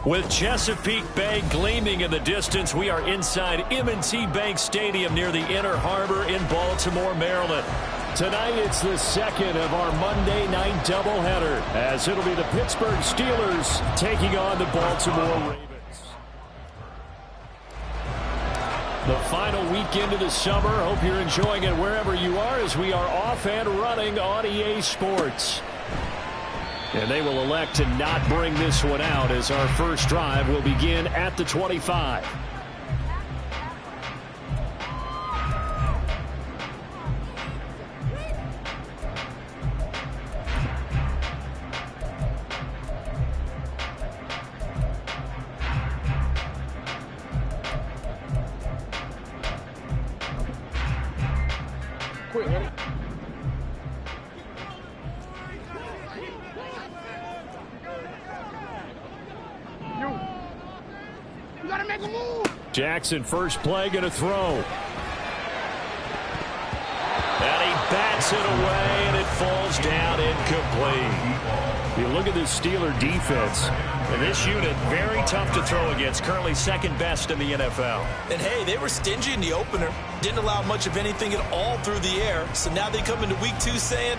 With Chesapeake Bay gleaming in the distance, we are inside M&T Bank Stadium near the Inner Harbor in Baltimore, Maryland. Tonight, it's the second of our Monday night doubleheader, as it'll be the Pittsburgh Steelers taking on the Baltimore Ravens. The final weekend of the summer. Hope you're enjoying it wherever you are, as we are off and running on EA Sports. And they will elect to not bring this one out, as our first drive will begin at the 25. Jackson, first play, going to throw. And he bats it away, and it falls down incomplete. You look at this Steeler defense, and this unit, very tough to throw against, currently second best in the NFL. And, hey, they were stingy in the opener, didn't allow much of anything at all through the air, so now they come into week 2 saying,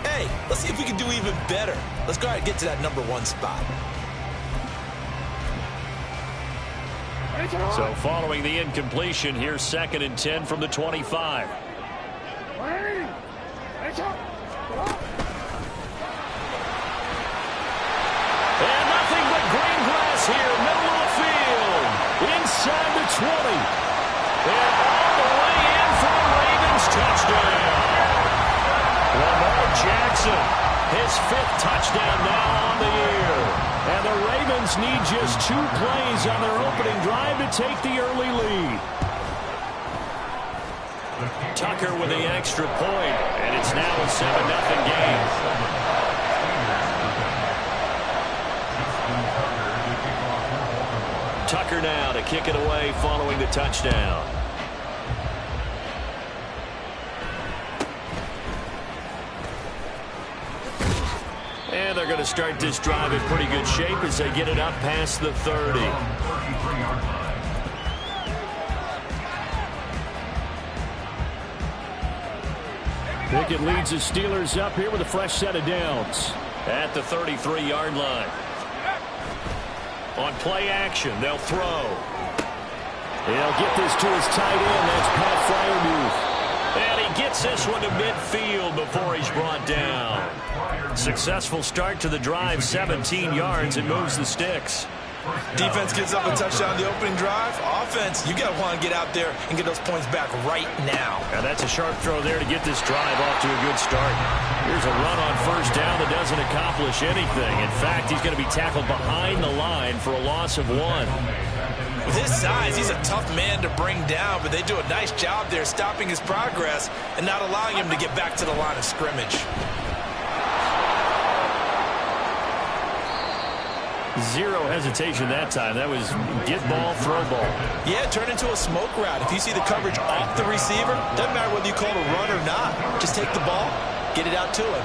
hey, let's see if we can do even better. Let's go ahead and get to that number 1 spot. So following the incompletion, here's 2nd and 10 from the 25. And nothing but green grass here, middle of the field, inside the 20. And all the way in for the Ravens touchdown. Lamar Jackson, his 5th touchdown now on the year. And the Ravens need just 2 plays on their opening drive to take the early lead. Tucker with the extra point, and it's now a 7-0 game. Tucker now to kick it away following the touchdown. And they're going to start this drive in pretty good shape as they get it up past the 30. Pickett leads the Steelers up here with a fresh set of downs at the 33-yard line. On play action, they'll throw. He'll get this to his tight end. That's Pat Freiermuth. And he gets this one to midfield before he's brought down. Successful start to the drive, 17 yards, and moves the sticks. Defense gives up a touchdown the opening drive. Offense, you got to want to get out there and get those points back right now. And that's a sharp throw there to get this drive off to a good start. Here's a run on first down that doesn't accomplish anything. In fact, he's going to be tackled behind the line for a loss of 1. With his size, he's a tough man to bring down, but they do a nice job there stopping his progress and not allowing him to get back to the line of scrimmage. Zero hesitation that time. That was get ball, throw ball. Yeah, turn into a smoke route. If you see the coverage off the receiver, doesn't matter whether you call it a run or not. Just take the ball, get it out to him.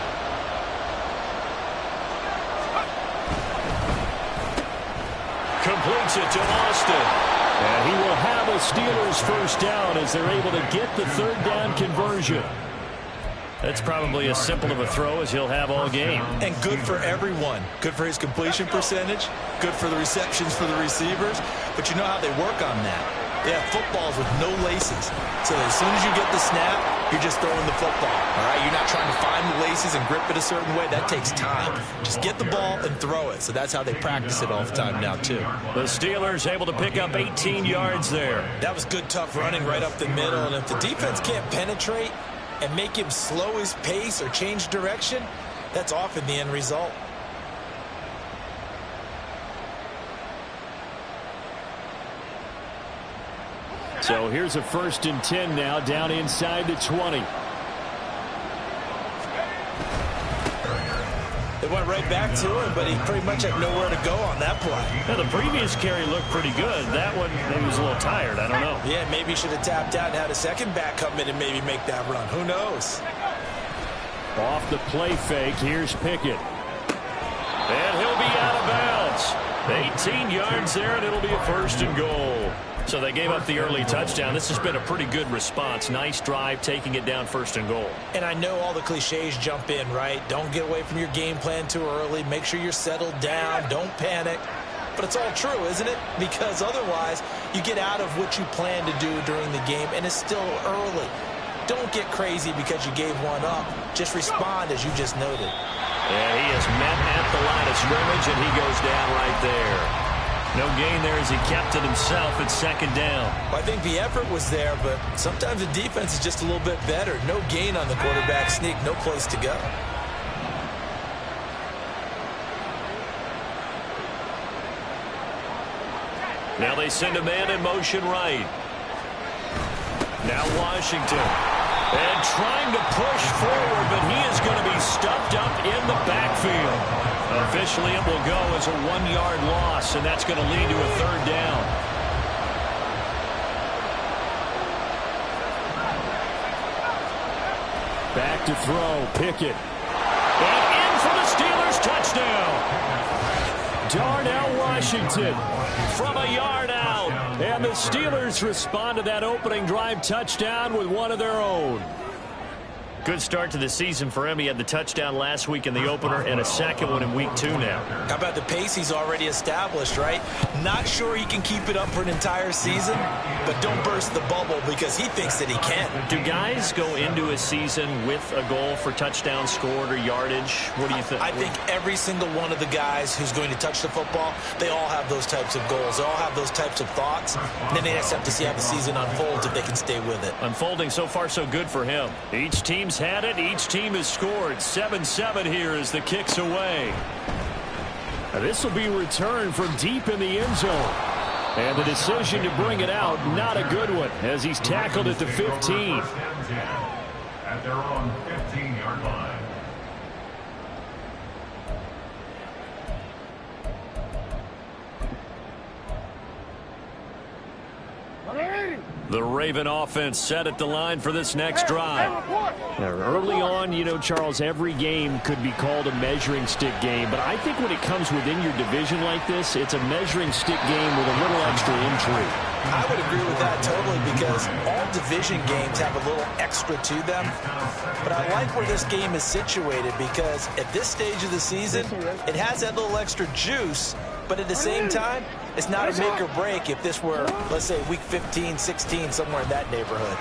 Completes it to Austin. And he will have a Steelers first down as they're able to get the 3rd down conversion. That's probably as simple of a throw as he'll have all game. And good for everyone. Good for his completion percentage. Good for the receptions for the receivers. But you know how they work on that. They have footballs with no laces. So as soon as you get the snap, you're just throwing the football. All right, you're not trying to find the laces and grip it a certain way. That takes time. Just get the ball and throw it. So that's how they practice it all the time now, too. The Steelers able to pick up 18 yards there. That was good, tough running right up the middle. And if the defense can't penetrate and make him slow his pace or change direction, that's often the end result. So here's a 1st and 10 now, down inside the 20. They went right back to him, but he pretty much had nowhere to go on that play. Now, the previous carry looked pretty good. That one, maybe was a little tired. I don't know. Yeah, maybe he should have tapped out and had a second back come in and maybe make that run. Who knows? Off the play fake, here's Pickett. And he'll 18 yards there, and it'll be a 1st and goal. So they gave up the early touchdown. This has been a pretty good response. Nice drive, taking it down 1st and goal. And I know all the cliches jump in, right? Don't get away from your game plan too early. Make sure you're settled down. Don't panic. But it's all true, isn't it? Because otherwise, you get out of what you plan to do during the game, and it's still early. Don't get crazy because you gave one up. Just respond as you just noted. Yeah, he is met at the line of scrimmage, and he goes down right there. No gain there as he kept it himself at 2nd down. Well, I think the effort was there, but sometimes the defense is just a little bit better. No gain on the quarterback sneak, no place to go. Now they send a man in motion right. Now Washington. And trying to push forward, but he is going to be stuffed up in the backfield. Officially, it will go as a 1-yard loss, and that's going to lead to a 3rd down. Back to throw, Pickett. And in for the Steelers, touchdown. Darnell Washington from a yard out. And the Steelers respond to that opening drive touchdown with one of their own. Good start to the season for him. He had the touchdown last week in the opener and a second one in week 2 now. How about the pace he's already established, right? Not sure he can keep it up for an entire season, but don't burst the bubble because he thinks that he can. Do guys go into a season with a goal for touchdown scored or yardage? What do you think? I think every single one of the guys who's going to touch the football, they all have those types of goals. They all have those types of thoughts. And then they just have to see how the season unfolds if they can stay with it. Unfolding so far so good for him. Each team's had it. Each team has scored. 7-7 here as the kick's away. This will be returned from deep in the end zone. And the decision to bring it out, not a good one, as he's tackled at the 15. At their own 15-yard line. The Raven offense set at the line for this next drive. Now, early on, you know, Charles, every game could be called a measuring stick game, but I think when it comes within your division like this, it's a measuring stick game with a little extra intrigue. I would agree with that totally because all division games have a little extra to them. But I like where this game is situated because at this stage of the season, it has that little extra juice, but at the same time, it's not a make or break if this were, let's say, week 15, 16, somewhere in that neighborhood.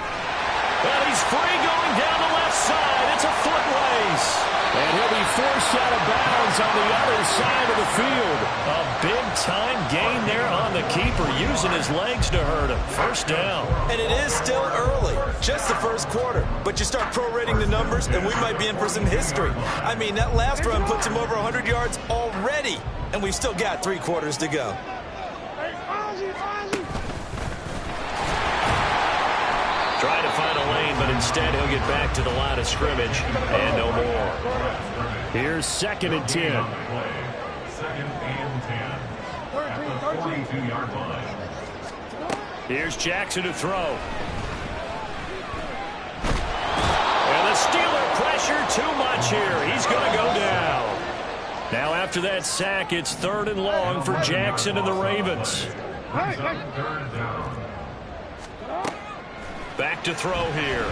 And he's free going down the left side. It's a foot race. And he'll be forced out of bounds on the other side of the field. A big-time gain there on the keeper, using his legs to hurt him. 1st down. And it is still early, just the 1st quarter. But you start prorating the numbers, and we might be in for some history. I mean, that last run puts him over 100 yards already, and we've still got 3 quarters to go. Trying to find a lane, but instead he'll get back to the line of scrimmage and no more. Here's 2nd and 10. 2nd and 10. At the 42-yard line. Here's Jackson to throw. And the Steeler pressure too much here. He's going to go down. Now after that sack, it's 3rd and long for Jackson and the Ravens. 3rd down. Back to throw here.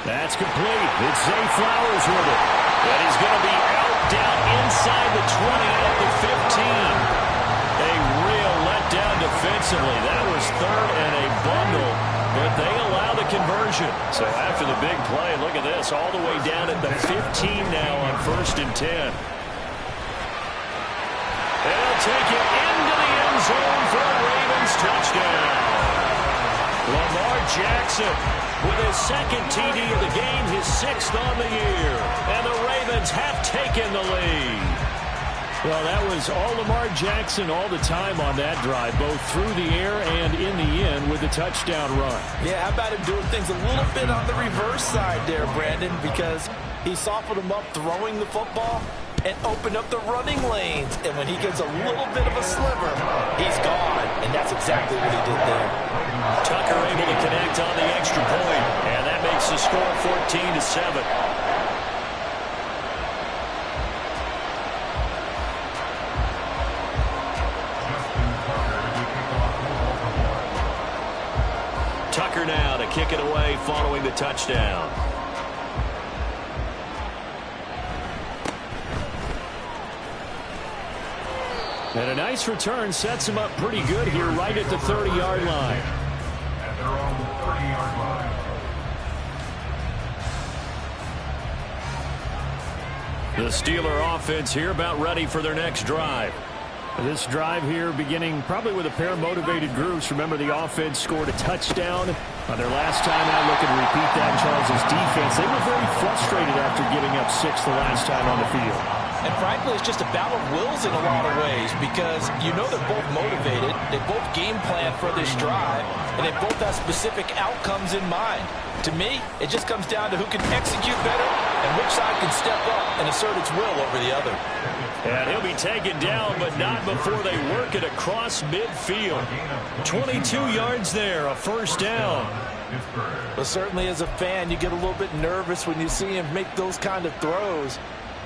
That's complete. It's Zay Flowers with it. And he's going to be out down inside the 20 at the 15. A real letdown defensively. That was 3rd and a bundle, but they allow the conversion. So after the big play, look at this, all the way down at the 15 now on 1st and 10. And he'll take it into the end zone for a Ravens touchdown. Lamar Jackson with his 2nd TD of the game, his 6th on the year. And the Ravens have taken the lead. Well, that was all Lamar Jackson all the time on that drive, both through the air and in the end with the touchdown run. Yeah, how about him doing things a little bit on the reverse side there, Brandon, because he softened him up throwing the football and opened up the running lanes. And when he gets a little bit of a sliver, he's gone. And that's exactly what he did there. Tucker able to connect on the extra point, and that makes the score 14-7. kick it away following the touchdown. And a nice return sets him up pretty good here right at the 30-yard line. At their own 30-yard line. The Steeler offense here about ready for their next drive. This drive here beginning probably with a pair of motivated groups. Remember, the offense scored a touchdown on their last time out. Looking to repeat that. Charles's defense, they were very frustrated after giving up 6 the last time on the field. And frankly, it's just a battle of wills in a lot of ways because you know they're both motivated. They both game plan for this drive, and they both have specific outcomes in mind. To me, it just comes down to who can execute better and which side can step up and assert its will over the other. And he'll be taken down, but not before they work it across midfield. 22 yards there, a first down. But certainly as a fan, you get a little bit nervous when you see him make those kind of throws.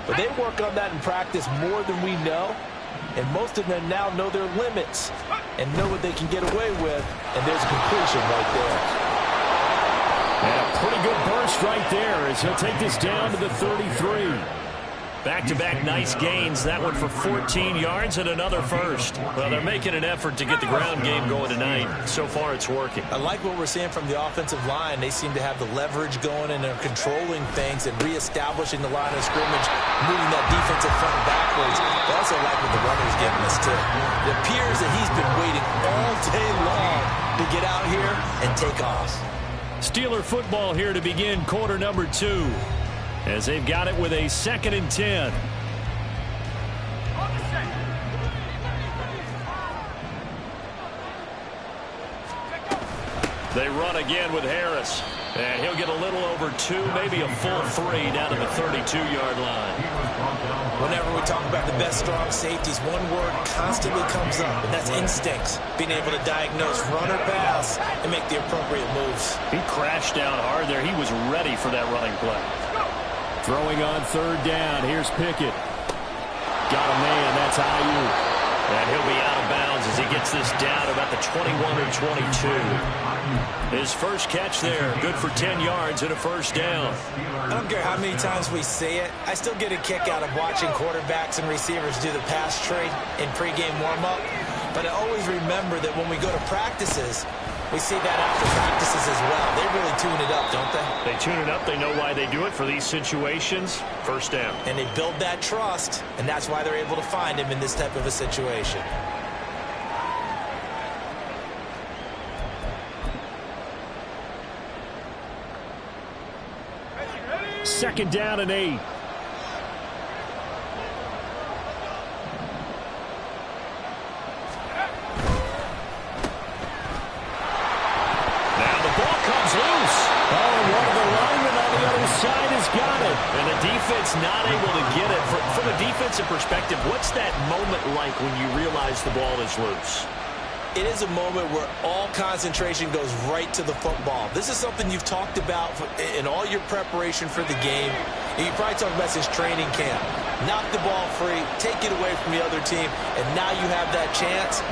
But they work on that in practice more than we know. And most of them now know their limits and know what they can get away with. And there's a completion right there. And a pretty good burst right there as he'll take this down to the 33. Back-to-back nice gains. That one for 14 yards and another first. Well, they're making an effort to get the ground game going tonight. So far, it's working. I like what we're seeing from the offensive line. They seem to have the leverage going, and they're controlling things and reestablishing the line of scrimmage, moving that defensive front backwards. I also like what the runner's giving us, too. It appears that he's been waiting all day long to get out here and take off. Steeler football here to begin quarter number 2. As they've got it with a 2nd and 10. They run again with Harris. And he'll get a little over 2, maybe a full 3 down to the 32-yard line. Whenever we talk about the best strong safeties, one word constantly comes up, and that's instincts. Being able to diagnose run or pass and make the appropriate moves. He crashed down hard there. He was ready for that running play. Throwing on 3rd down. Here's Pickett. Got a man. That's Ayuk. And he'll be out of bounds as he gets this down about the 21 or 22. His first catch there. Good for 10 yards and a first down. I don't care how many times we say it. I still get a kick out of watching quarterbacks and receivers do the pass trade in pregame warm-up. But I always remember that when we go to practices, we see that after practices as well. They really tune it up, don't they? They tune it up. They know why they do it for these situations. First down. And they build that trust, and that's why they're able to find him in this type of a situation. Second down and 8. Got it. And the defense not able to get it. From a defensive perspective, what's that moment like when you realize the ball is loose? It is a moment where all concentration goes right to the football. This is something you've talked about in all your preparation for the game. And you probably talked about since training camp. Knock the ball free, take it away from the other team, and now you have that chance.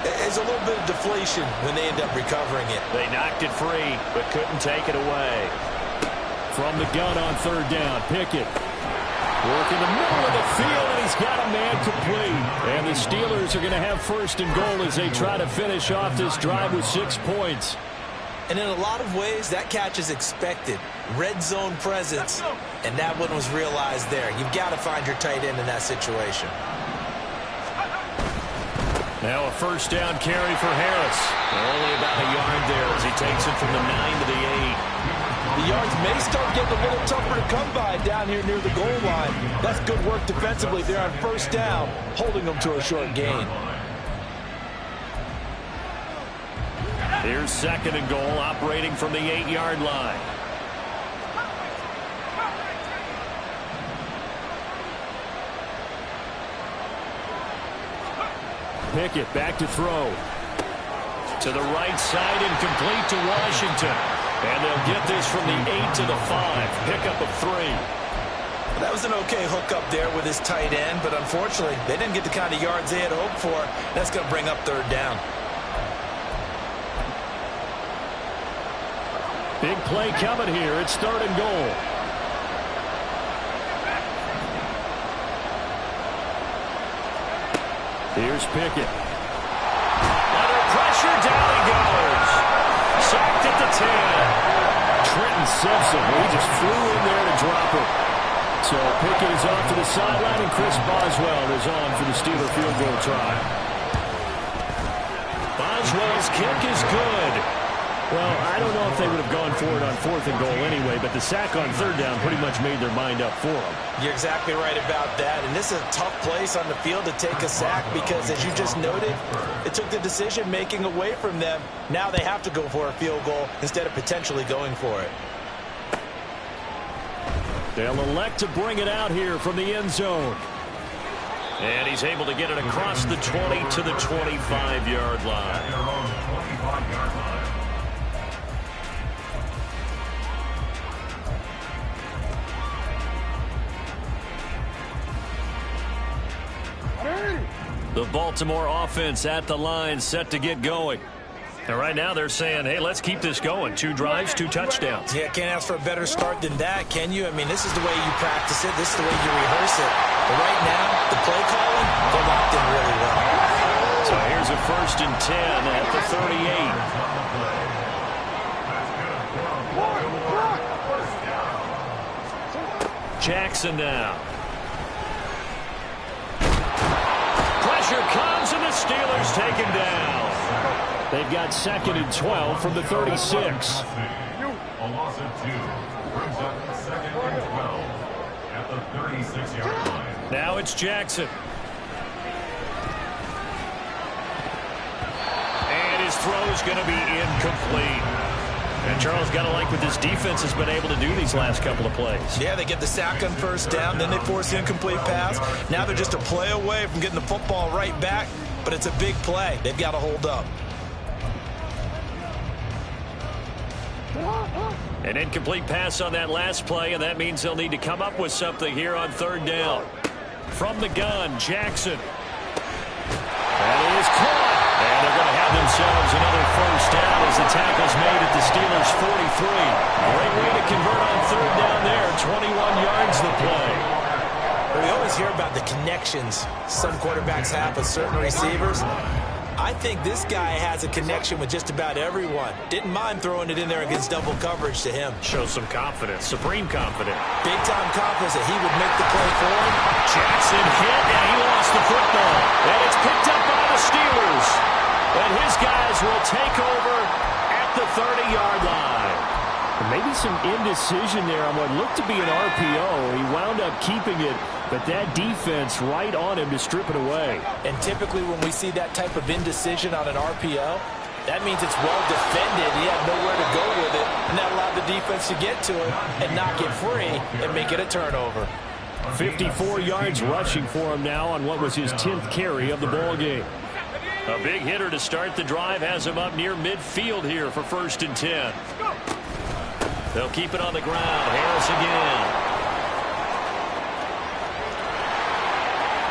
There's a little bit of deflation when they end up recovering it. They knocked it free, but couldn't take it away. From the gun on 3rd down, Pickett. Work in the middle of the field, and he's got a man complete. And the Steelers are going to have 1st and goal as they try to finish off this drive with 6 points. And in a lot of ways, that catch is expected. Red zone presence, and that one was realized there. You've got to find your tight end in that situation. Now a first down carry for Harris. Only about a yard there as he takes it from the 9 to the 8. The yards may start getting a little tougher to come by down here near the goal line. That's good work defensively there on first down, holding them to a short gain. Here's 2nd and goal, operating from the 8-yard line. Pickett back to throw. To the right side and complete to Washington. And they'll get this from the 8 to the 5. Pickup of 3. That was an okay hookup there with his tight end, but unfortunately, they didn't get the kind of yards they had hoped for. That's going to bring up 3rd down. Big play coming here. It's 3rd and goal. Here's Pickett. Under pressure, down he goes. Sacked at the 10. Trenton Simpson, he just flew in there to drop it. So Pickett is off to the sideline, and Chris Boswell is on for the Steeler field goal try. Boswell's kick is good. Well, I don't know if they would have gone for it on 4th and goal anyway, but the sack on 3rd down pretty much made their mind up for them. You're exactly right about that, and this is a tough place on the field to take a sack because, as you just noted, it took the decision-making away from them. Now they have to go for a field goal instead of potentially going for it. They'll elect to bring it out here from the end zone. And he's able to get it across the 20 to the 25-yard line. At their own 25-yard line. The Baltimore offense at the line, set to get going. And right now they're saying, hey, let's keep this going. 2 drives, 2 touchdowns. Yeah, can't ask for a better start than that, can you? I mean, this is the way you practice it. This is the way you rehearse it. But right now, the play calling, they're locked in really well. So here's a 1st and 10 at the 38. Jackson now. Pressure comes, and the Steelers take him down. They've got 2nd and 12 from the 36. A loss of 2 brings up 2nd and 12 at the 36-yard line. Now it's Jackson. And his throw's going to be incomplete. And Charles, got to like what this defense has been able to do these last couple of plays. Yeah, they get the sack on 1st down, then they force the incomplete pass. Now they're just a play away from getting the football right back, but it's a big play. They've got to hold up. An incomplete pass on that last play, and that means they'll need to come up with something here on 3rd down. From the gun, Jackson. That is caught. And they're going to have themselves another 1st down as the tackle's made at the Steelers' 43. Great way to convert on 3rd down there. 21 yards the play. We always hear about the connections some quarterbacks have with certain receivers. I think this guy has a connection with just about everyone. Didn't mind throwing it in there against double coverage to him. Shows some confidence, supreme confidence. Big-time confidence that he would make the play for him. Jackson hit, and he lost the football. And it's picked up by the Steelers. And his guys will take over at the 30-yard line. Maybe some indecision there on what looked to be an RPO. He wound up keeping it, but that defense right on him to strip it away. And typically when we see that type of indecision on an RPO, that means it's well defended. He had nowhere to go with it, and that allowed the defense to get to him and knock it free and make it a turnover. 54 yards rushing for him now on what was his 10th carry of the ball game. A big hitter to start the drive has him up near midfield here for 1st and 10. They'll keep it on the ground. Harris again.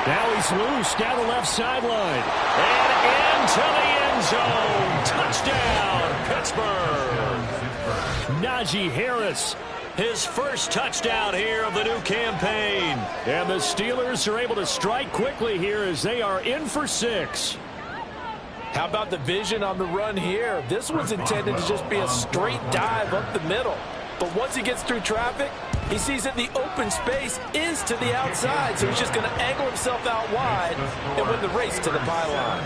Now he's loose down the left sideline. And into the end zone. Touchdown, Pittsburgh. Najee Harris, his 1st touchdown here of the new campaign. And the Steelers are able to strike quickly here as they are in for 6. How about the vision on the run here? This one's intended to just be a straight dive up the middle. But once he gets through traffic, he sees that the open space is to the outside. So he's just going to angle himself out wide and win the race to the pylon.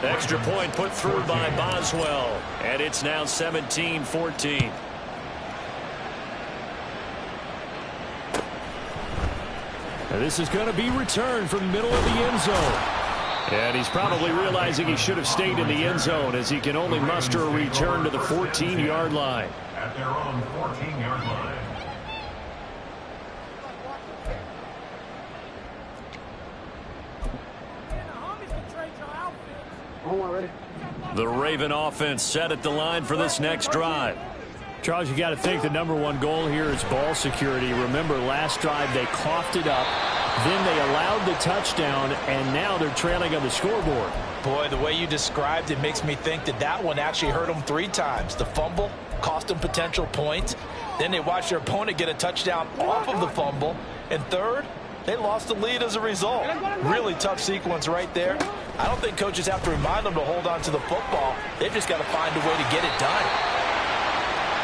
Extra point put through by Boswell. And it's now 17-14. And this is going to be returned from the middle of the end zone. And he's probably realizing he should have stayed in the end zone as he can only muster a return to the 14-yard line. At their own 14-yard line. The Raven offense set at the line for this next drive. Charles, you got to think the #1 goal here is ball security. Remember, last drive they coughed it up, then they allowed the touchdown, and now they're trailing on the scoreboard. Boy, the way you described it makes me think that that one actually hurt them 3 times. The fumble, cost them potential points. Then they watched their opponent get a touchdown off of the fumble. And third, they lost the lead as a result. Really tough sequence right there. I don't think coaches have to remind them to hold on to the football. They've just got to find a way to get it done.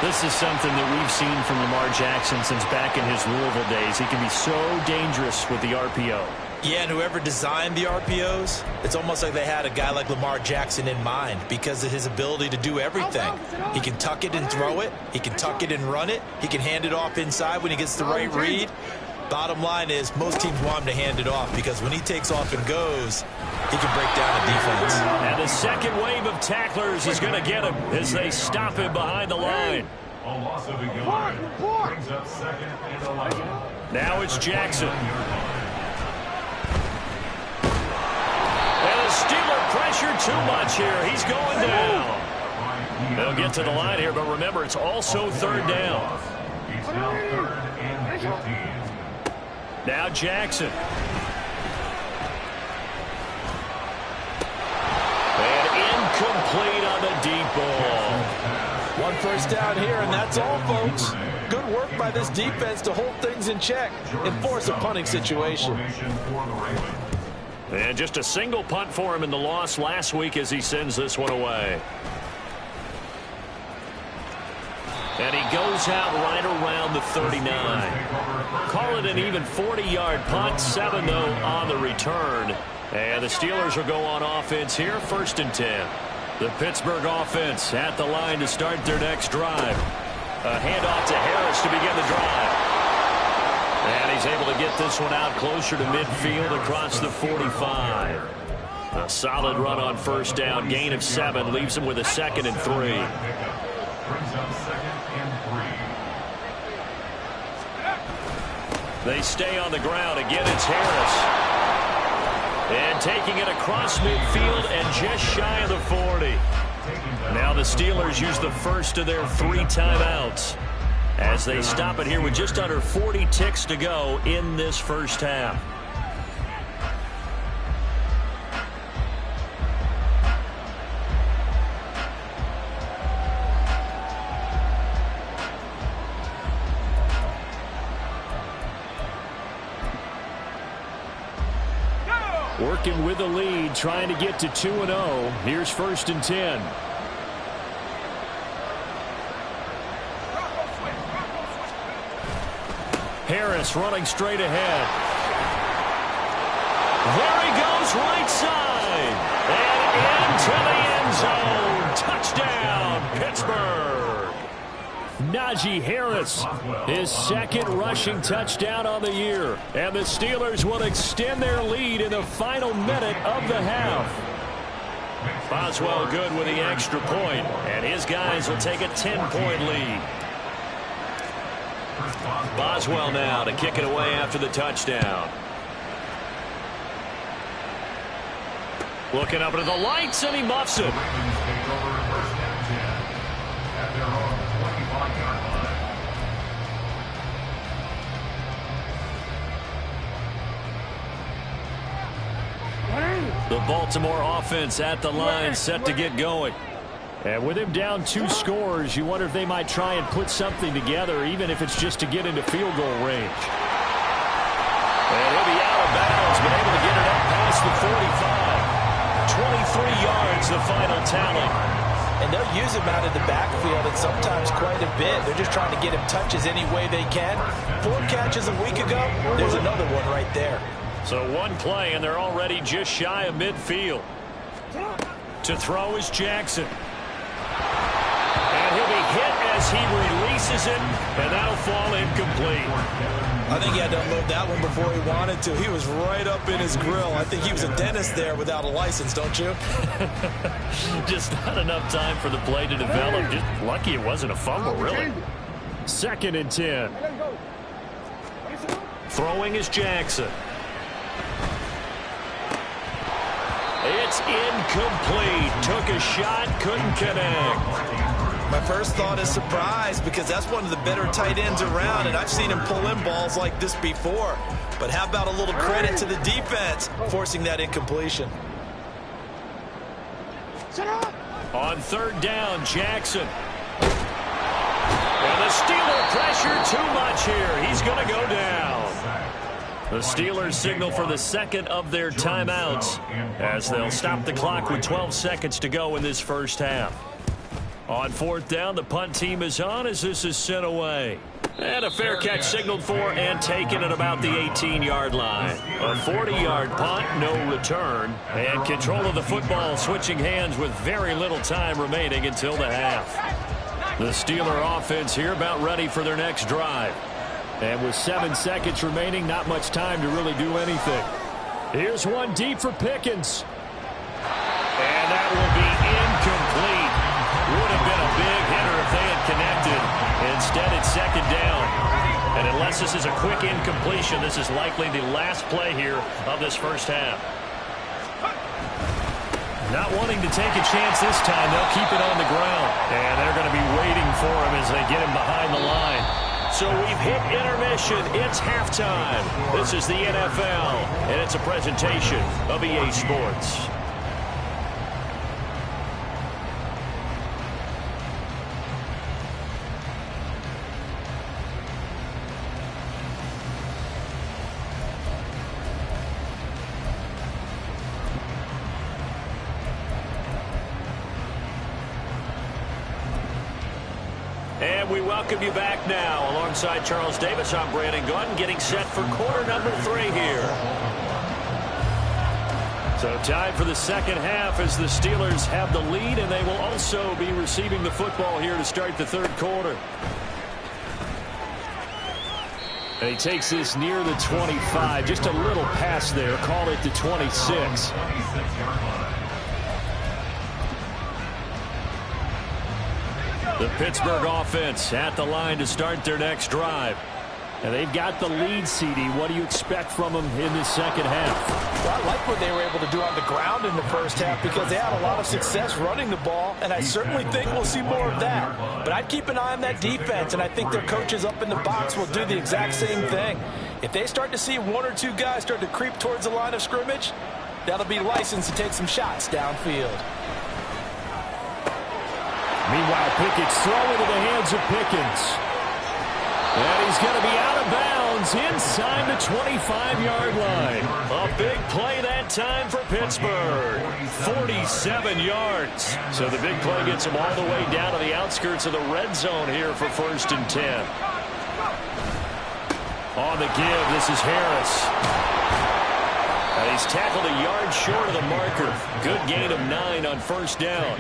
This is something that we've seen from Lamar Jackson since back in his Louisville days. He can be so dangerous with the RPO. Yeah, and whoever designed the RPOs, it's almost like they had a guy like Lamar Jackson in mind because of his ability to do everything. He can tuck it and throw it. He can tuck it and run it. He can hand it off inside when he gets the right read. Bottom line is most teams want him to hand it off because when he takes off and goes, he can break down a defense. And the second wave of tacklers is going to get him as they stop him behind the line. A loss of a yard. Brings up 2nd and 11. Now it's Jackson. And the Steeler pressure too much here. He's going down. They'll get to the line here, but remember, it's also 3rd down. It's now 3rd and 15. Now Jackson. And incomplete on the deep ball. 1 first down here, and that's all, folks. Good work by this defense to hold things in check and force a punting situation. And just a single punt for him in the loss last week as he sends this one away. And he goes out right around the 39. Call it an even 40-yard punt, 7 though on the return. And the Steelers will go on offense here, 1st and 10. The Pittsburgh offense at the line to start their next drive. A handoff to Harris to begin the drive. And he's able to get this one out closer to midfield across the 45. A solid run on 1st down, gain of 7, leaves him with a 2nd and 3. Brings up 2nd and 3. They stay on the ground. Again, it's Harris. And taking it across midfield and just shy of the 40. Now the Steelers use the first of their 3 timeouts as they stop it here with just under 40 ticks to go in this first half. Working with the lead, trying to get to 2-0. Here's 1st and 10. Harris running straight ahead. There he goes, right side. And into the end zone. Touchdown, Pittsburgh. Najee Harris, his 2nd rushing touchdown on the year. And the Steelers will extend their lead in the final minute of the half. Boswell good with the extra point, and his guys will take a 10-point lead. Boswell now to kick it away after the touchdown. Looking up into the lights, and he muffs it. The Baltimore offense at the line, set to get going. And with him down 2 scores, you wonder if they might try and put something together, even if it's just to get into field goal range. And he'll be out of bounds, but able to get it up past the 45. 23 yards, the final tally. And they'll use him out of the backfield, and sometimes quite a bit. They're just trying to get him touches any way they can. 4 catches a week ago. There's another one right there. So 1 play, and they're already just shy of midfield. To throw is Jackson. And he'll be hit as he releases it, and that'll fall incomplete. I think he had to unload that one before he wanted to. He was right up in his grill. I think he was a dentist there without a license, don't you? Just not enough time for the play to develop. Just lucky it wasn't a fumble, really. 2nd and 10. Throwing is Jackson. It's incomplete. Took a shot, couldn't connect. My first thought is surprise because that's one of the better tight ends around, and I've seen him pull in balls like this before. But how about a little credit to the defense forcing that incompletion? On 3rd down, Jackson. The Steeler pressure too much here. He's going to go down. The Steelers signal for the second of their timeouts as they'll stop the clock with 12 seconds to go in this first half. On fourth down, the punt team is on as this is sent away. And a fair catch signaled for and taken at about the 18-yard line. A 40-yard punt, no return. And control of the football switching hands with very little time remaining until the half. The Steeler offense here about ready for their next drive. And with 7 seconds remaining, not much time to really do anything. Here's one deep for Pickens. And that will be incomplete. Would have been a big hitter if they had connected. Instead, it's second down. And unless this is a quick incompletion, this is likely the last play here of this first half. Not wanting to take a chance this time, they'll keep it on the ground. And they're going to be waiting for him as they get him behind the line. So we've hit intermission. It's halftime. This is the NFL, and it's a presentation of EA Sports. And we welcome you back now. Alongside Charles Davis, I'm Brandon Gunn, getting set for quarter number 3 here. So time for the second half as the Steelers have the lead, and they will also be receiving the football here to start the third quarter. And he takes this near the 25, just a little pass there, call it the 26. The Pittsburgh offense at the line to start their next drive. And they've got the lead, CD. What do you expect from them in the second half? Well, I like what they were able to do on the ground in the first half because they had a lot of success running the ball, and I certainly think we'll see more of that. But I'd keep an eye on that defense, and I think their coaches up in the box will do the exact same thing. If they start to see 1 or 2 guys start to creep towards the line of scrimmage, that'll be licensed to take some shots downfield. Meanwhile, Pickett's throw into the hands of Pickens. And he's going to be out of bounds inside the 25-yard line. A big play that time for Pittsburgh. 47 yards. So the big play gets him all the way down to the outskirts of the red zone here for 1st and 10. On the give, this is Harris. And he's tackled a yard short of the marker. Good gain of 9 on 1st down.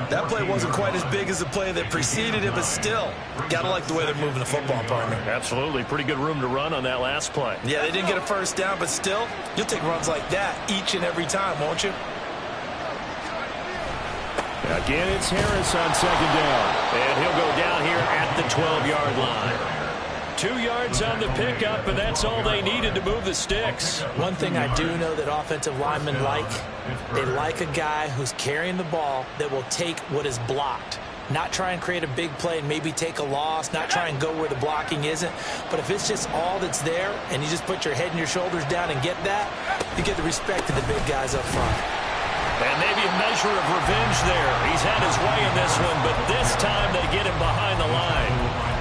That play wasn't quite as big as the play that preceded it, but still, gotta like the way they're moving the football, partner. Absolutely. Pretty good room to run on that last play. Yeah, they didn't get a 1st down, but still, you'll take runs like that each and every time, won't you? Again, it's Harris on 2nd down. And he'll go down here at the 12-yard line. 2 yards on the pickup, and that's all they needed to move the sticks. One thing I do know that offensive linemen like, they like a guy who's carrying the ball that will take what is blocked. Not try and create a big play and maybe take a loss, not try and go where the blocking isn't. But if it's just all that's there and you just put your head and your shoulders down and get that, you get the respect of the big guys up front. And maybe a measure of revenge there. He's had his way in this one, but this time they get him behind the line.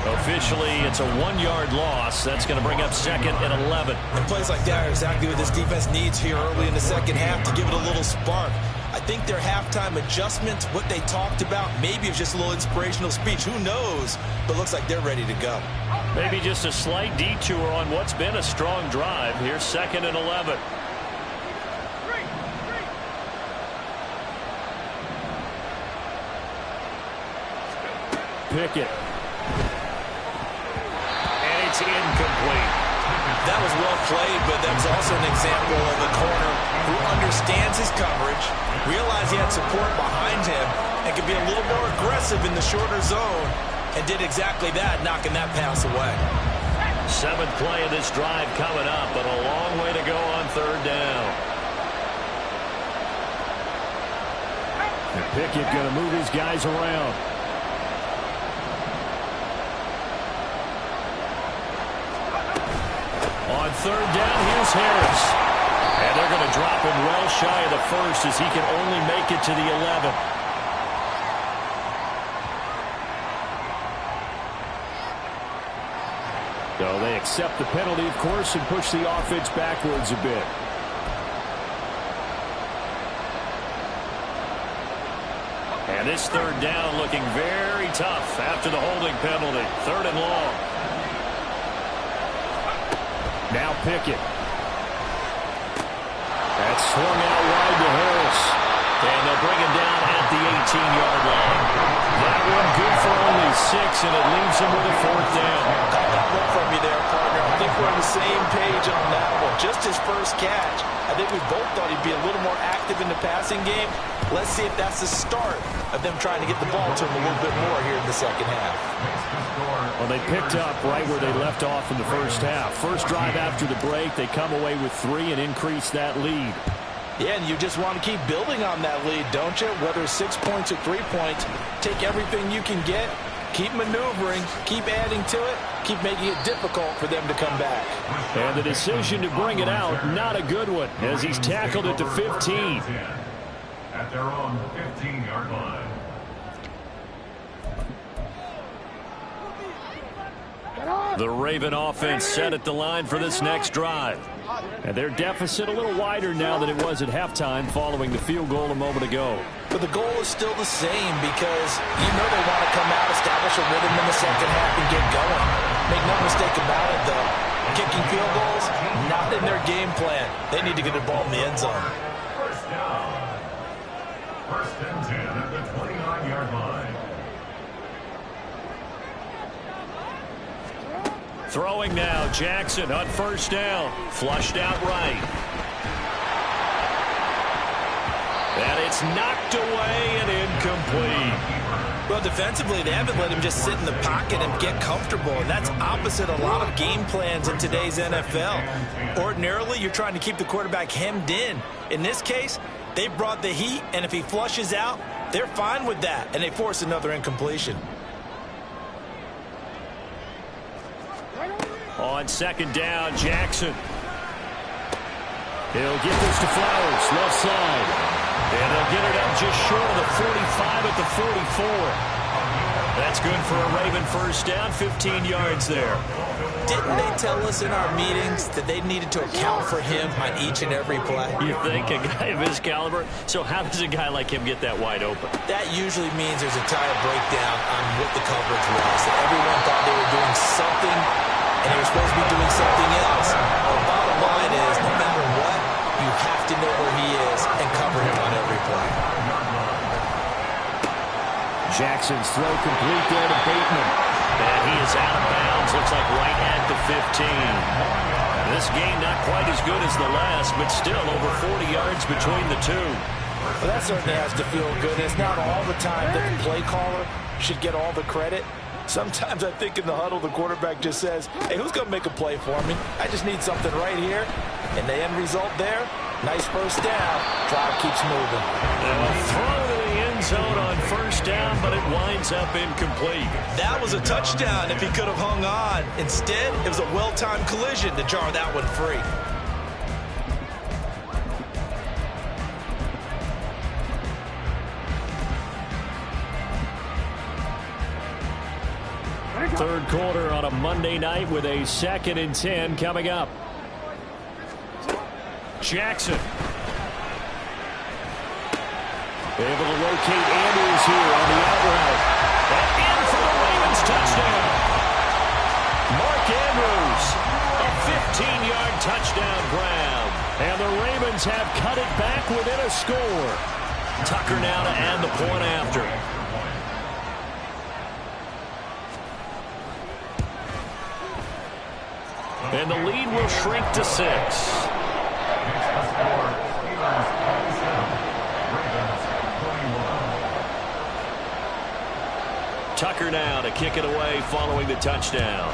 Officially, it's a 1-yard loss. That's going to bring up 2nd and 11. And plays like that are exactly what this defense needs here early in the second half to give it a little spark. I think their halftime adjustment, what they talked about, maybe it's just a little inspirational speech. Who knows? But looks like they're ready to go. Maybe just a slight detour on what's been a strong drive. Here's 2nd and 11. Pickett. It's incomplete. That was well played, but that's also an example of a corner who understands his coverage, realized he had support behind him, and could be a little more aggressive in the shorter zone, and did exactly that, knocking that pass away. 7th play of this drive coming up, but a long way to go on 3rd down. And Pickett going to move his guys around. On 3rd down, here's Harris. And they're going to drop him well shy of the 1st as he can only make it to the 11. accept the penalty, of course, and push the offense backwards a bit. And this third down looking very tough after the holding penalty. 3rd and long. Now Pickett. That's swung out wide to Harris. And they'll bring him down at the 18-yard line. That one good for only 6, and it leaves him with a 4th down. Got that look from you there, partner. I think we're on the same page on that one. Just his first catch. I think we both thought he'd be a little more active in the passing game. Let's see if that's the start of them trying to get the ball to him a little bit more here in the second half. Well, they picked up right where they left off in the first half. First drive after the break, they come away with 3 and increase that lead. Yeah, and you just want to keep building on that lead, don't you? Whether it's 6 points or 3 points, take everything you can get, keep maneuvering, keep adding to it, keep making it difficult for them to come back. And the decision to bring it out, not a good one, as he's tackled it to 15. At their own 15-yard line. The Raven offense set at the line for this next drive. And their deficit a little wider now than it was at halftime following the field goal a moment ago. But the goal is still the same because you know they want to come out, establish a rhythm in the second half, and get going. Make no mistake about it, though. Kicking field goals, not in their game plan. They need to get the ball in the end zone. First down. 1st and 10 at the 29-yard line. Throwing now, Jackson on 1st down. Flushed out right. And it's knocked away and incomplete. Well, defensively, they haven't let him just sit in the pocket and get comfortable, and that's opposite a lot of game plans in today's NFL. Ordinarily, you're trying to keep the quarterback hemmed in. In this case, they brought the heat, and if he flushes out, they're fine with that, and they force another incompletion. On 2nd down, Jackson. He'll get this to Flowers, left side. And they'll get it up just short of the 45 at the 44. That's good for a Raven first down, 15 yards there. Didn't they tell us in our meetings that they needed to account for him on each and every play? You think a guy of his caliber? So how does a guy like him get that wide open? That usually means there's a tire breakdown on what the coverage was. That everyone thought they were doing something, and they were supposed to be doing something else. The bottom line is, no matter what, you have to know where he is and cover him on every play. Jackson's throw complete there to Bateman. And he is out of bounds, looks like right at the 15. This game not quite as good as the last, but still over 40 yards between the two. Well, that certainly has to feel good. It's not all the time that the play caller should get all the credit. Sometimes I think in the huddle, the quarterback just says, hey, who's going to make a play for me? I just need something right here. And the end result there, nice first down. Drive keeps moving. Throw to the end zone on 1st down, but it winds up incomplete. That was a touchdown if he could have hung on. Instead, it was a well-timed collision to jar that one free. Third quarter on a Monday night with a 2nd and 10 coming up. Jackson. Able to locate Andrews here on the out route. And in for the Ravens touchdown. Mark Andrews, a 15-yard touchdown grab. And the Ravens have cut it back within a score. Tucker now to add the point after. And the lead will shrink to 6. Tucker now to kick it away following the touchdown.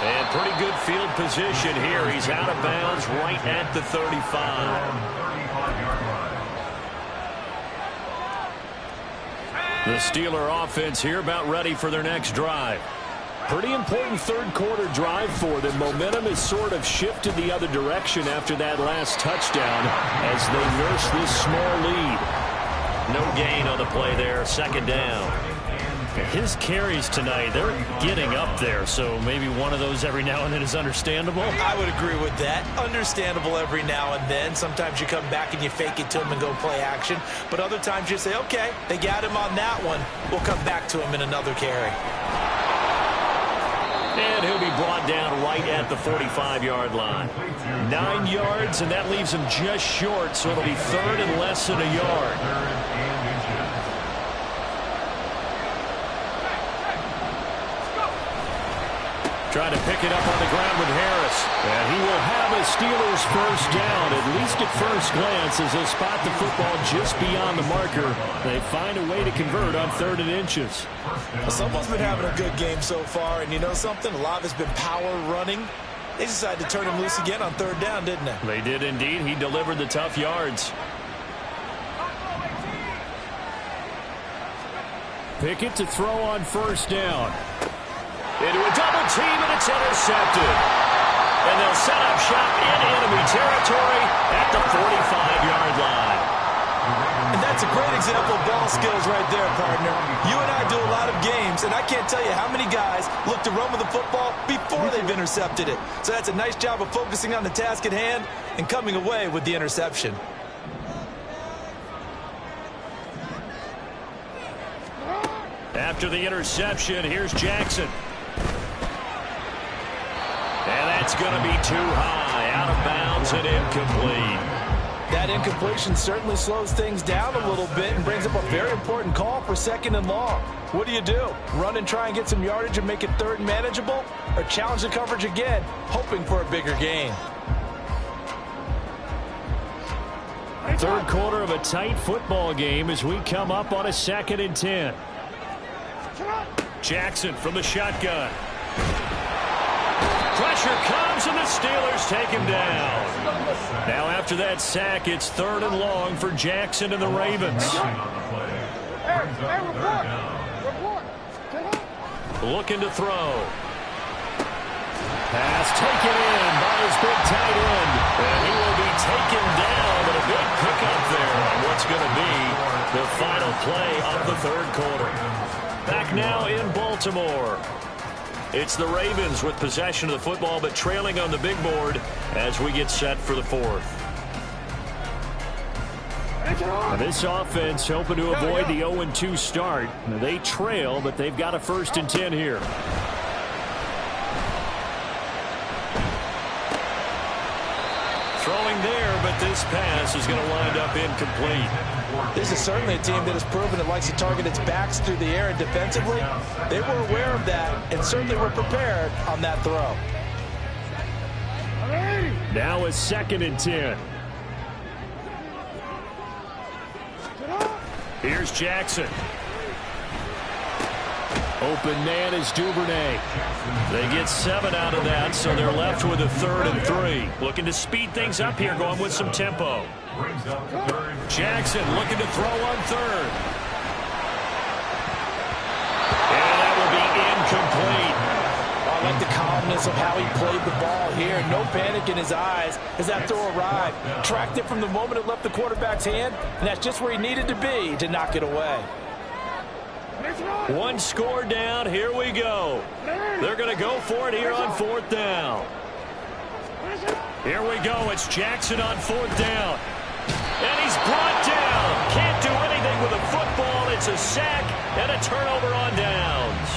And pretty good field position here. He's out of bounds right at the 35. The Steeler offense here about ready for their next drive. Pretty important third quarter drive for them. Momentum has sort of shifted the other direction after that last touchdown as they nurse this small lead. No gain on the play there. Second down. His carries tonight, they're getting up there, so maybe one of those every now and then is understandable. I would agree with that. Understandable every now and then. Sometimes you come back and you fake it to him and go play action. But other times you say, okay, they got him on that one. We'll come back to him in another carry. And he'll be brought down right at the 45-yard line. 9 yards, and that leaves him just short, so it'll be third and less than a yard. Trying to pick it up on the ground with Harris. And he will have a Steelers first down, at least at first glance, as they'll spot the football just beyond the marker. They find a way to convert on 3rd and inches. Well, someone's been having a good game so far, and you know something? A lot of it's been power running. They decided to turn him loose again on 3rd down, didn't they? They did indeed. He delivered the tough yards. Pickett to throw on first down. Into a double team, and it's intercepted. And they'll set up shop in enemy territory at the 45-yard line. And that's a great example of ball skills right there, partner. You and I do a lot of games, and I can't tell you how many guys look to run with the football before they've intercepted it. So that's a nice job of focusing on the task at hand and coming away with the interception. After the interception, here's Jackson. And that's going to be too high, out of bounds and incomplete. That incompletion certainly slows things down a little bit and brings up a very important call for 2nd and long. What do? Run and try and get some yardage and make it 3rd and manageable? Or challenge the coverage again, hoping for a bigger gain? Third quarter of a tight football game as we come up on a 2nd and 10. Jackson from the shotgun. Pressure comes, and the Steelers take him down. Now after that sack, it's 3rd and long for Jackson and the Ravens. Looking to throw. Pass taken in by his big tight end. And he will be taken down, but a big pickup there on what's going to be the final play of the 3rd quarter. Back now in Baltimore. It's the Ravens with possession of the football, but trailing on the big board as we get set for the 4th. This offense hoping to avoid the 0-2 start. They trail, but they've got a 1st and 10 here. Throwing there, but this pass is going to wind up incomplete. This is certainly a team that has proven it likes to target its backs through the air and defensively. They were aware of that and certainly were prepared on that throw. Now a 2nd and 10. Here's Jackson. Open man is Duvernay. They get 7 out of that, so they're left with a 3rd and 3. Looking to speed things up here, going with some tempo. Jackson looking to throw on 3rd. And that will be incomplete. I like the calmness of how he played the ball here. No panic in his eyes as that throw arrived. Tracked it from the moment it left the quarterback's hand, and that's just where he needed to be to knock it away. 1 score down. Here we go. They're going to go for it here on 4th down. Here we go. It's Jackson on 4th down. And he's brought down. Can't do anything with a football. It's a sack and a turnover on downs.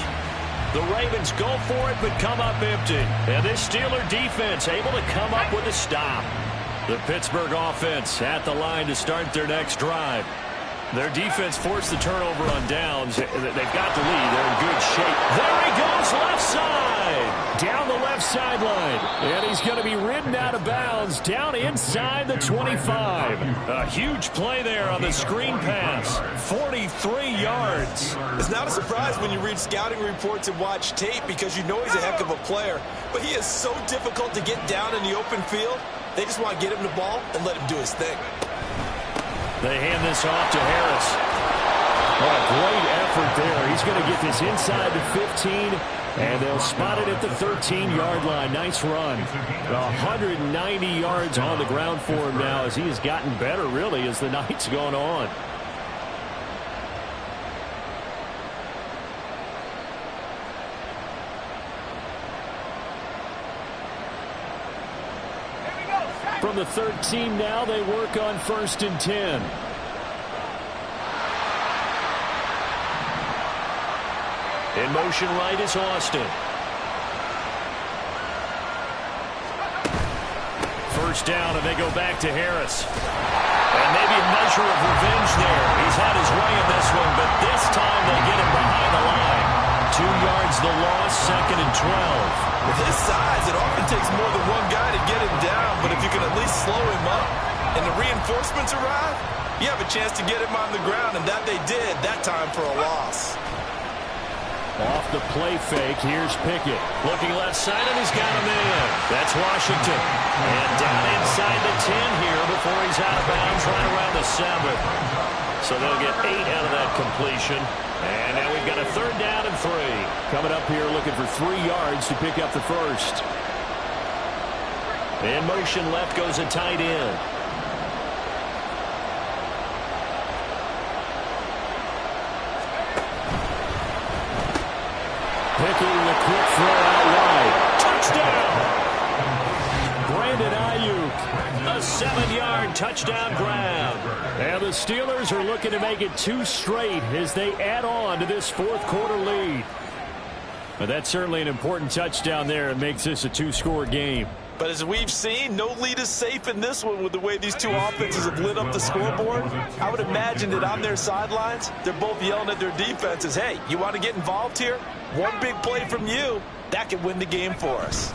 The Ravens go for it but come up empty. And this Steeler defense able to come up with a stop. The Pittsburgh offense at the line to start their next drive. Their defense forced the turnover on downs. They've got the lead. They're in good shape. There he goes, left side. Down the left sideline. And he's going to be ridden out of bounds down inside the 25. A huge play there on the screen pass. 43 yards. It's not a surprise when you read scouting reports and watch tape because you know he's a heck of a player. But he is so difficult to get down in the open field. They just want to get him the ball and let him do his thing. They hand this off to Harris. Oh, a great effort there. He's going to get this inside the 15, and they'll spot it at the 13-yard line. Nice run. 190 yards on the ground for him now as he has gotten better, really, as the night's gone on. from the 13 now. They work on 1st and 10. In motion right is Austin. First down, and they go back to Harris. And maybe a measure of revenge there. He's had his way in this one, but this time they get him behind the line. 2 yards the loss, 2nd and 12. With his size, it often takes more than one guy to get him down, but if you can at least slow him up and the reinforcements arrive, you have a chance to get him on the ground, and that they did that time for a loss. Off the play fake, here's Pickett. Looking left side, and he's got him in. That's Washington. And down inside the 10 here before he's out of bounds right around the 7. So they'll get 8 out of that completion. And now we've got a 3rd down and 3. Coming up here looking for 3 yards to pick up the first. In motion left goes a tight end. Picking the quick throw out wide. Touchdown! Brandon Ayuk. A 7-yard touchdown grab. And the Steelers are looking to make it 2 straight as they add on to this 4th quarter lead. But that's certainly an important touchdown there. It makes this a 2-score game. But as we've seen, no lead is safe in this one with the way these two offenses have lit up the scoreboard. I would imagine that on their sidelines, they're both yelling at their defenses, hey, you want to get involved here? One big play from you, that could win the game for us.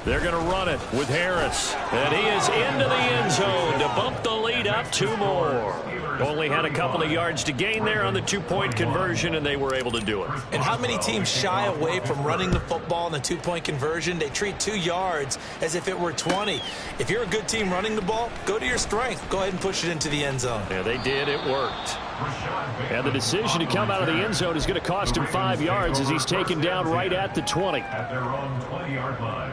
They're going to run it with Harris. And he is into the end zone to bump the lead up 2 more. Only had a couple of yards to gain there on the 2-point conversion, and they were able to do it. And how many teams shy away from running the football in the 2-point conversion? They treat 2 yards as if it were 20. If you're a good team running the ball, go to your strength. Go ahead and push it into the end zone. Yeah, they did. It worked. And the decision to come out of the end zone is going to cost him 5 yards as he's taken down right at the 20. At their own 20-yard line.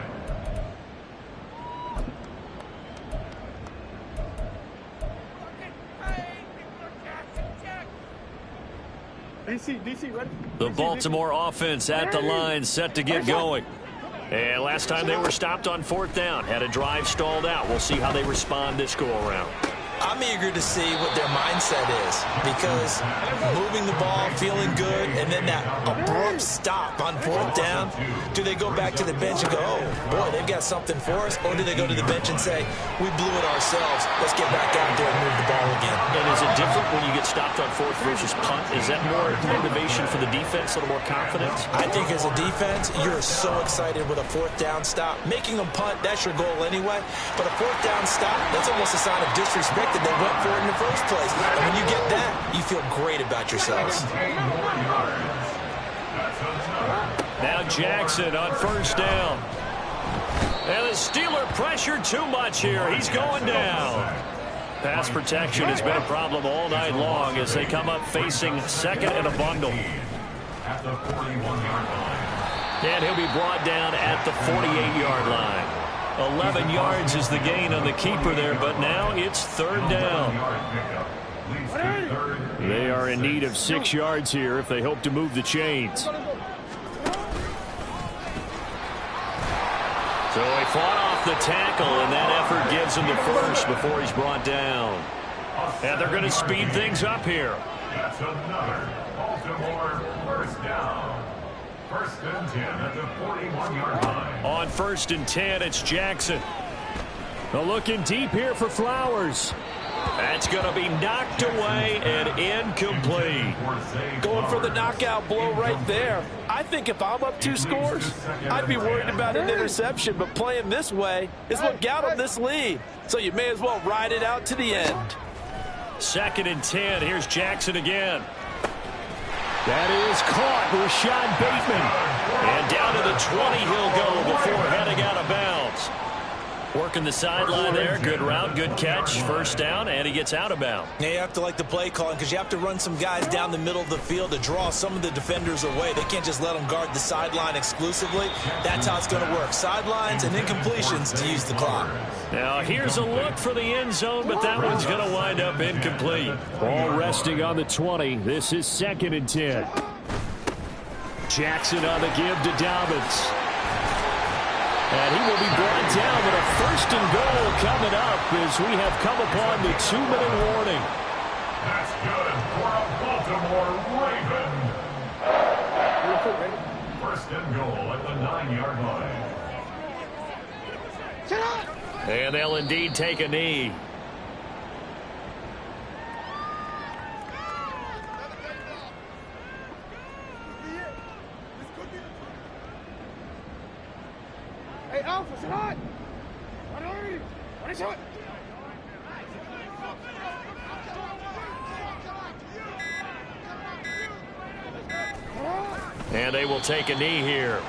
DC, ready? The Baltimore offense at the line, set to get going. And last time they were stopped on 4th down, had a drive stalled out. We'll see how they respond this go-around. I'm eager to see what their mindset is because moving the ball, feeling good, and then that abrupt stop on 4th down, do they go back to the bench and go, oh, boy, they've got something for us, or do they go to the bench and say, we blew it ourselves, let's get back out there and move the ball again? And is it different when you get stopped on 4th versus punt? Is that more motivation for the defense, a little more confidence? I think as a defense, you're so excited with a 4th down stop. Making them punt, that's your goal anyway, but a 4th down stop, that's almost a sign of disrespect that they went for it in the first place. And when you get that, you feel great about yourselves. Now Jackson on 1st down. And the Steeler pressured too much here. He's going down. Pass protection has been a problem all night long as they come up facing 2nd and a bundle. At the 41-yard line. And he'll be brought down at the 48-yard line. 11 yards is the gain on the keeper there, but now it's 3rd down. They are in need of 6 yards here if they hope to move the chains. So he fought off the tackle, and that effort gives him the first before he's brought down. And they're going to speed things up here. That's another Baltimore 1st down. 1st and 10 at the 41-yard line. On 1st and 10, it's Jackson. Looking deep here for Flowers. That's going to be knocked away and incomplete. Going for the knockout blow right there. I think if I'm up 2 scores, I'd be worried about an interception, but playing this way is what got them this lead. So you may as well ride it out to the end. 2nd and 10. Here's Jackson again. That is caught. Rashad Bateman. And down to the 20 he'll go before heading out of bounds. Working the sideline there. Good route, good catch. 1st down, and he gets out of bounds. Yeah, you have to like the play calling because you have to run some guys down the middle of the field to draw some of the defenders away. They can't just let them guard the sideline exclusively. That's how it's going to work. Sidelines and incompletions to use the clock. Now, here's a look for the end zone, but that one's going to wind up incomplete. Ball resting on the 20. This is 2nd and 10. Jackson on the give to Dobbins. And he will be brought down with a 1st and goal coming up as we have come upon the 2-minute warning. That's good for a Baltimore Raven. 1st and goal at the 9-yard line. And they'll indeed take a knee. Hey, Alpha, sit on! What is it? And they will take a knee here.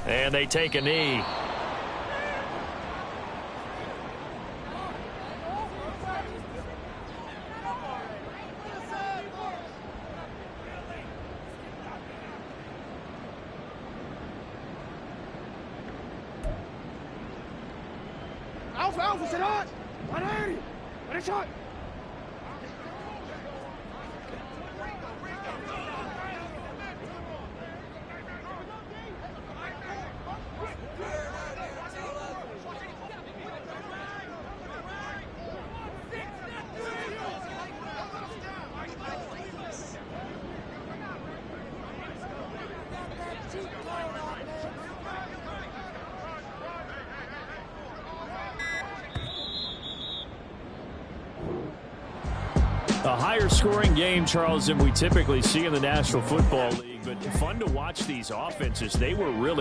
And they take a knee. Alpha, sit on! 180! What is it? A higher scoring game, Charles, than we typically see in the National Football League, but fun to watch these offenses. They were really